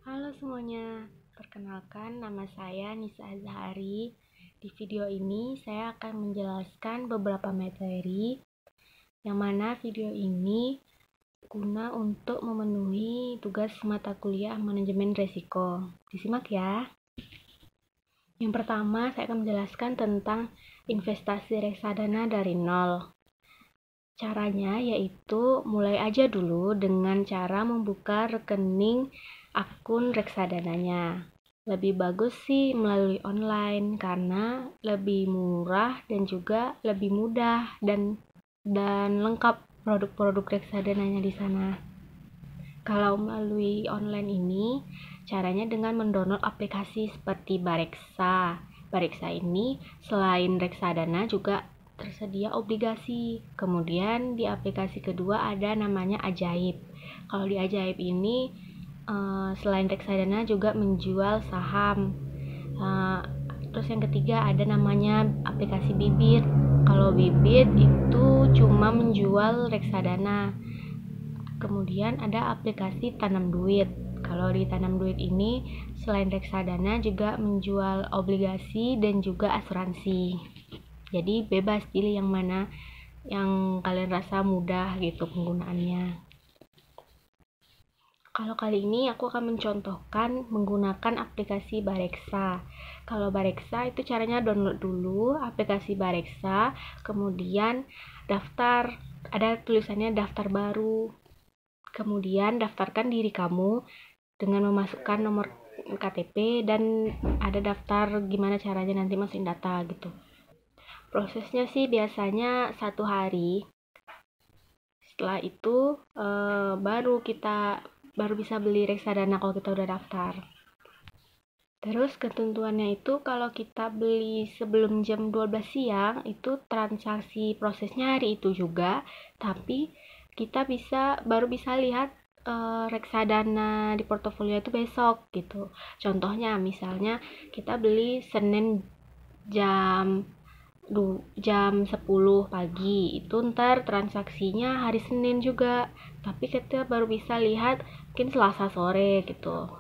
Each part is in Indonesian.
Halo semuanya, perkenalkan nama saya Nisa Azhari. Di video ini saya akan menjelaskan beberapa materi yang mana video ini guna untuk memenuhi tugas mata kuliah manajemen risiko. Disimak ya. Yang pertama, saya akan menjelaskan tentang investasi reksadana dari nol. Caranya yaitu mulai aja dulu dengan cara membuka rekening akun reksadananya. Lebih bagus sih melalui online karena lebih murah dan juga lebih mudah dan lengkap produk-produk reksadananya di sana. Kalau melalui online ini, caranya dengan mendownload aplikasi seperti Bareksa. Bareksa ini selain reksadana juga tersedia obligasi. Kemudian di aplikasi kedua ada namanya Ajaib. Kalau di Ajaib ini selain reksadana juga menjual saham. Terus yang ketiga ada namanya aplikasi Bibit. Kalau Bibit itu cuma menjual reksadana. Kemudian ada aplikasi Tanam Duit. Kalau di Tanam Duit ini selain reksadana juga menjual obligasi dan juga asuransi. Jadi bebas pilih yang mana yang kalian rasa mudah gitu penggunaannya. Kalau kali ini aku akan mencontohkan menggunakan aplikasi Bareksa. Kalau Bareksa itu caranya download dulu aplikasi Bareksa, kemudian daftar, ada tulisannya daftar baru. Kemudian daftarkan diri kamu dengan memasukkan nomor KTP dan ada daftar gimana caranya nanti masukin data gitu. Prosesnya sih biasanya 1 hari. Setelah itu baru bisa beli reksadana kalau kita udah daftar. Terus ketentuannya itu kalau kita beli sebelum jam 12 siang itu transaksi prosesnya hari itu juga, tapi kita baru bisa lihat reksadana di portofolio itu besok gitu. Contohnya misalnya kita beli Senin jam 10 pagi, itu ntar transaksinya hari Senin juga, tapi kita baru bisa lihat mungkin Selasa sore gitu.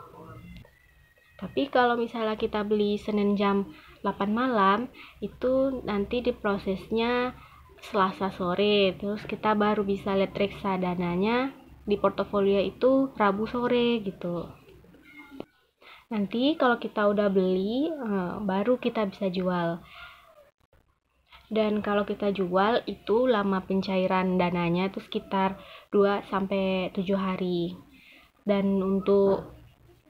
Tapi kalau misalnya kita beli Senin jam 8 malam, itu nanti diprosesnya Selasa sore, terus kita baru bisa lihat reksadananya di portofolio itu Rabu sore gitu. Nanti kalau kita udah beli, baru kita bisa jual. Dan kalau kita jual itu lama pencairan dananya itu sekitar 2-7 hari. Dan untuk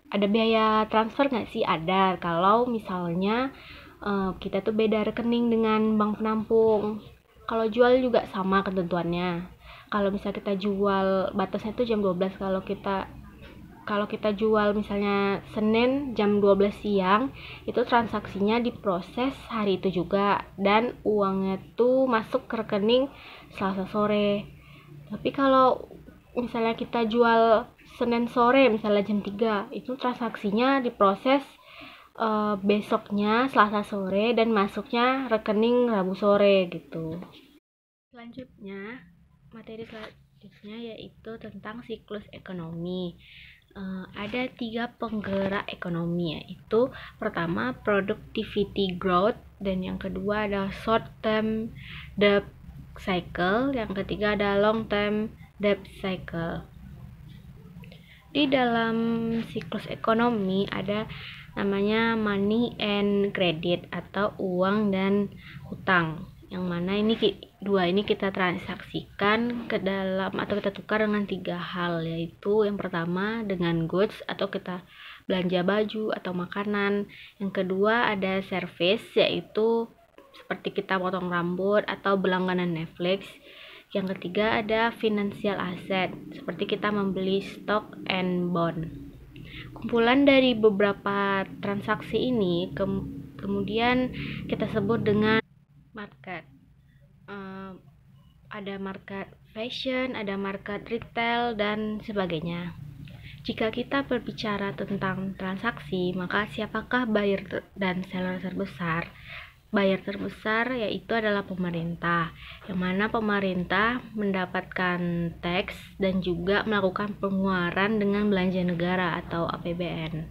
ada biaya transfer nggak sih? Ada. Kalau misalnya kita tuh beda rekening dengan bank penampung. Kalau jual juga sama ketentuannya. Kalau misalnya kita jual batasnya tuh jam 12. Kalau kita jual misalnya Senin jam 12 siang, itu transaksinya diproses hari itu juga dan uangnya tuh masuk ke rekening Selasa sore. Tapi kalau misalnya kita jual Senin sore misalnya jam 3, itu transaksinya diproses besoknya Selasa sore dan masuknya rekening Rabu sore gitu. Selanjutnya, materi selanjutnya yaitu tentang siklus ekonomi. Ada 3 penggerak ekonomi, yaitu pertama productivity growth, dan yang kedua ada short term debt cycle, yang ketiga ada long term debt cycle. Di dalam siklus ekonomi ada namanya money and credit atau uang dan hutang, yang mana dua ini kita transaksikan ke dalam atau kita tukar dengan 3 hal, yaitu yang pertama dengan goods atau kita belanja baju atau makanan, yang kedua ada service yaitu seperti kita potong rambut atau berlangganan Netflix, yang ketiga ada financial asset seperti kita membeli stock and bond. Kumpulan dari beberapa transaksi ini kemudian kita sebut dengan market. Ada market fashion, ada market retail, dan sebagainya. Jika kita berbicara tentang transaksi, maka siapakah buyer dan seller terbesar? bayar terbesar yaitu adalah pemerintah, yang mana pemerintah mendapatkan teks dan juga melakukan pengeluaran dengan belanja negara atau APBN.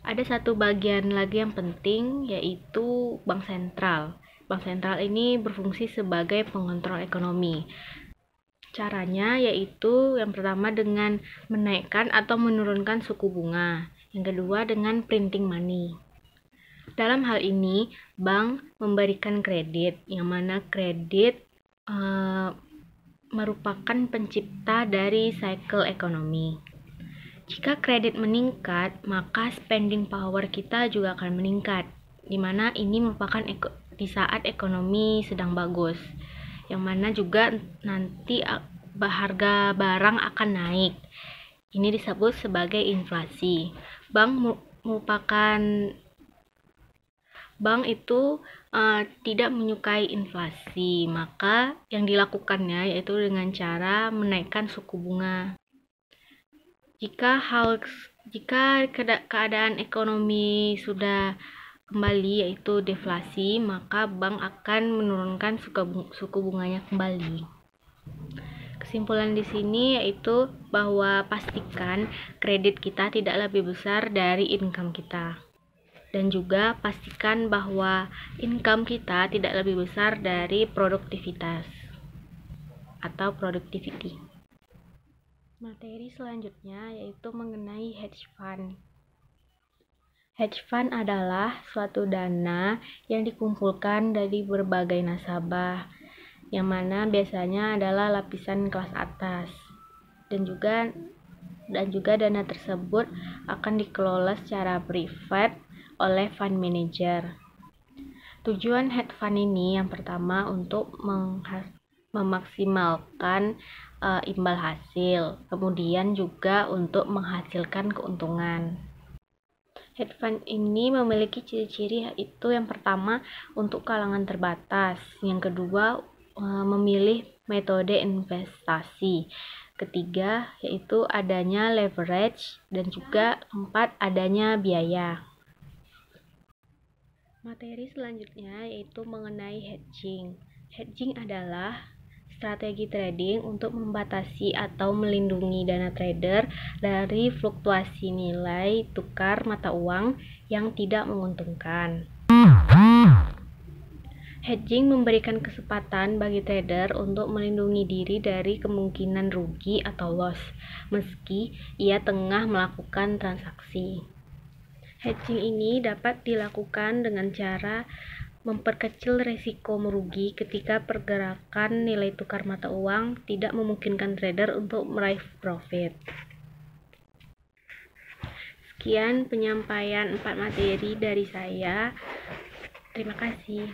Ada satu bagian lagi yang penting, yaitu Bank Sentral. Bank Sentral ini berfungsi sebagai pengontrol ekonomi. Caranya yaitu yang pertama dengan menaikkan atau menurunkan suku bunga. Yang kedua dengan printing money. Dalam hal ini, bank memberikan kredit, yang mana kredit merupakan pencipta dari cycle ekonomi. Jika kredit meningkat, maka spending power kita juga akan meningkat, di mana ini merupakan di saat ekonomi sedang bagus, yang mana juga nanti harga barang akan naik. Ini disebut sebagai inflasi. Bank itu tidak menyukai inflasi, maka yang dilakukannya yaitu dengan cara menaikkan suku bunga. Jika keadaan ekonomi sudah kembali yaitu deflasi, maka bank akan menurunkan suku bunganya kembali. Kesimpulan di sini yaitu bahwa pastikan kredit kita tidak lebih besar dari income kita. Dan juga pastikan bahwa income kita tidak lebih besar dari produktivitas atau productivity. Materi selanjutnya yaitu mengenai hedge fund. Hedge fund adalah suatu dana yang dikumpulkan dari berbagai nasabah, yang mana biasanya adalah lapisan kelas atas. Dan juga dana tersebut akan dikelola secara privat oleh fund manager. Tujuan hedge fund ini yang pertama untuk memaksimalkan imbal hasil, kemudian juga untuk menghasilkan keuntungan. Hedge fund ini memiliki ciri-ciri, yaitu yang pertama untuk kalangan terbatas, yang kedua memilih metode investasi, ketiga yaitu adanya leverage, dan juga keempat adanya biaya. Materi selanjutnya yaitu mengenai hedging. Hedging adalah strategi trading untuk membatasi atau melindungi dana trader dari fluktuasi nilai tukar mata uang yang tidak menguntungkan. Hedging memberikan kesempatan bagi trader untuk melindungi diri dari kemungkinan rugi atau loss meski ia tengah melakukan transaksi. Hedging ini dapat dilakukan dengan cara memperkecil risiko merugi ketika pergerakan nilai tukar mata uang tidak memungkinkan trader untuk meraih profit. Sekian penyampaian 4 materi dari saya. Terima kasih.